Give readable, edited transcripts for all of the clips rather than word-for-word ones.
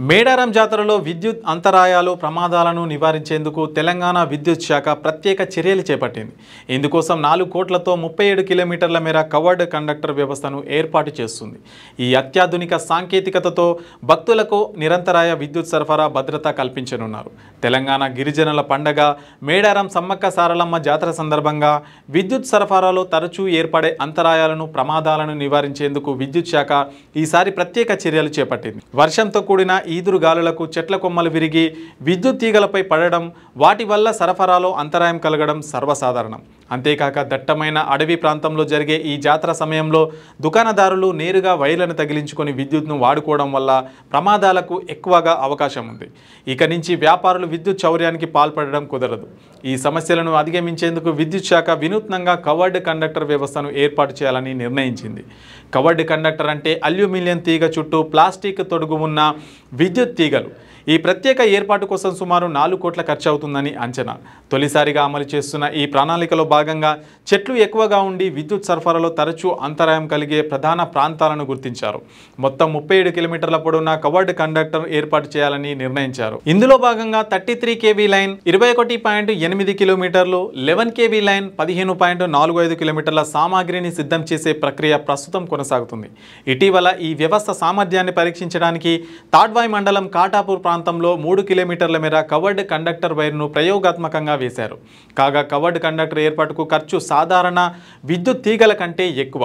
మేడారం జాతరలో విద్యుత్ అంతరాయాలు ప్రమాదాలను నివారించేందుకు తెలంగాణ విద్యుత్ శాఖ ప్రత్యేక చర్యలు చేపట్టింది. ఇందుకోసం 4 కోట్లతో 37 కిలోమీటర్ల మేర కవర్డ్ కండక్టర్ వ్యవస్థను ఏర్పాటు చేస్తుంది. ఈ అత్యాధునిక సాంకేతికతతో భక్తులకు నిరంతరాయ విద్యుత్ సరఫరా భద్రత కల్పించనున్నారు. తెలంగాణ గిరిజనుల పండగ మేడారం సమ్మక్క సారలమ్మ జాతర సందర్భంగా విద్యుత్ సరఫరాలో తరచూ ఏర్పడే అంతరాయాలను ప్రమాదాలను నివారించేందుకు విద్యుత్ శాఖ ఈసారి ప్రత్యేక చర్యలు చేపట్టింది. వర్షంతో కూడిన ఈదురు గాలులకు చెట్ల కొమ్మలు విరిగి విద్యుత్ తీగలపై పడడం, వాటి వల్ల సరఫరాలో అంతరాయం కలగడం సర్వసాధారణం. అంతేకాక దట్టమైన అడవి ప్రాంతంలో జరిగే ఈ జాతర సమయంలో దుకాణదారులు నేరుగా వైర్లను తగిలించుకొని విద్యుత్ను వాడుకోవడం వల్ల ప్రమాదాలకు ఎక్కువగా అవకాశం ఉంది. ఇక నుంచి వ్యాపారులు విద్యుత్ చౌర్యానికి పాల్పడడం కుదరదు. ఈ సమస్యలను అధిగమించేందుకు విద్యుత్ శాఖ వినూత్నంగా కవర్డ్ కండక్టర్ వ్యవస్థను ఏర్పాటు చేయాలని నిర్ణయించింది. కవర్డ్ కండక్టర్ అంటే అల్యూమినియం తీగ చుట్టూ ప్లాస్టిక్ తొడుగు ఉన్న విద్యుత్ తీగలు. ఈ ప్రత్యేక ఏర్పాటు కోసం సుమారు 4 కోట్ల ఖర్చు అవుతుందని అంచనా. తొలిసారిగా అమలు చేస్తున్న ఈ ప్రణాళికలో భాగంగా చెట్లు ఎక్కువగా ఉండి విద్యుత్ సరఫరాలో తరచూ అంతరాయం కలిగే ప్రధాన ప్రాంతాలను గుర్తించారు. మొత్తం 37 కిలోమీటర్ల పొడవున కవర్డ్ కండక్టర్ ఏర్పాటు చేయాలని నిర్ణయించారు. ఇందులో భాగంగా 33 kV లైన్ 21.8 కిలోమీటర్లు, 11 kV లైన్ 15.45 కిలోమీటర్ల సామాగ్రిని సిద్ధం చేసే ప్రక్రియ ప్రస్తుతం కొనసాగుతుంది. ఇటీవల ఈ వ్యవస్థ సామర్థ్యాన్ని పరీక్షించడానికి తాడ్వాయి మండలం కాటాపూర్ ప్రాంతంలో 3 కిలోమీటర్ల మేర కవర్డ్ కండక్టర్ వైర్ను ప్రయోగాత్మకంగా వేశారు. కాగా కవర్డ్ కండక్టర్ ఏర్పాటుకు ఖర్చు సాధారణ విద్యుత్ తీగల కంటే ఎక్కువ.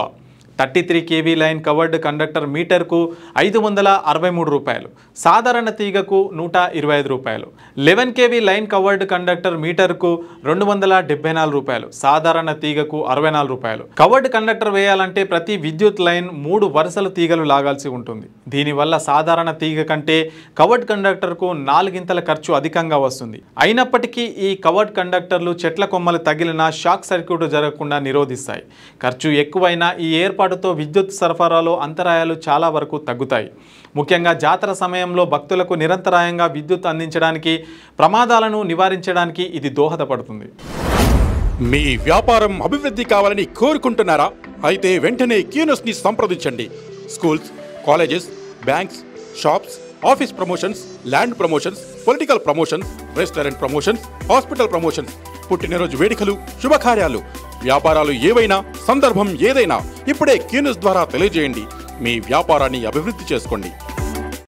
33 kV లైన్ కవర్డ్ కండక్టర్ మీటర్కు 563 రూపాయలు, సాధారణ తీగకు 125 రూపాయలు. 11 kV లైన్ కవర్డ్ కండక్టర్ మీటర్కు 274 రూపాయలు, సాధారణ తీగకు 64 రూపాయలు. కవర్డ్ కండక్టర్ వేయాలంటే ప్రతి విద్యుత్ లైన్ 3 వరుసలు తీగలు లాగాల్సి ఉంటుంది. దీనివల్ల సాధారణ తీగ కంటే కవర్డ్ కండక్టర్కు 4 ఖర్చు అధికంగా వస్తుంది. అయినప్పటికీ ఈ కవర్డ్ కండక్టర్లు చెట్ల కొమ్మలు తగిలిన షాక్ సర్క్యూట్ జరగకుండా నిరోధిస్తాయి. ఖర్చు ఎక్కువైనా ఈ ఏర్పాటుతో విద్యుత్ సరఫరాలో అంతరాయాలు చాలా వరకు తగ్గుతాయి. ముఖ్యంగా జాతర సమయంలో భక్తులకు నిరంతరాయంగా విద్యుత్ అందించడానికి, ప్రమాదాలను నివారించడానికి ఇది దోహదపడుతుంది. మీ వ్యాపారం అభివృద్ధి కావాలని కోరుకుంటున్నారా? అయితే వెంటనే క్యూనస్ని సంప్రదించండి. Schools, colleges, banks, shops, office promotions, land promotions, political promotions, restaurant promotions, hospital promotions, పుట్టినరోజు వేడుకలు, శుభకార్యాలు, వ్యాపారాలు ఏవైనా, సందర్భం ఏదైనా ఇప్పుడే క్యూనస్ ద్వారా తెలియజేయండి. మీ వ్యాపారాన్ని అభివృద్ధి చేసుకోండి.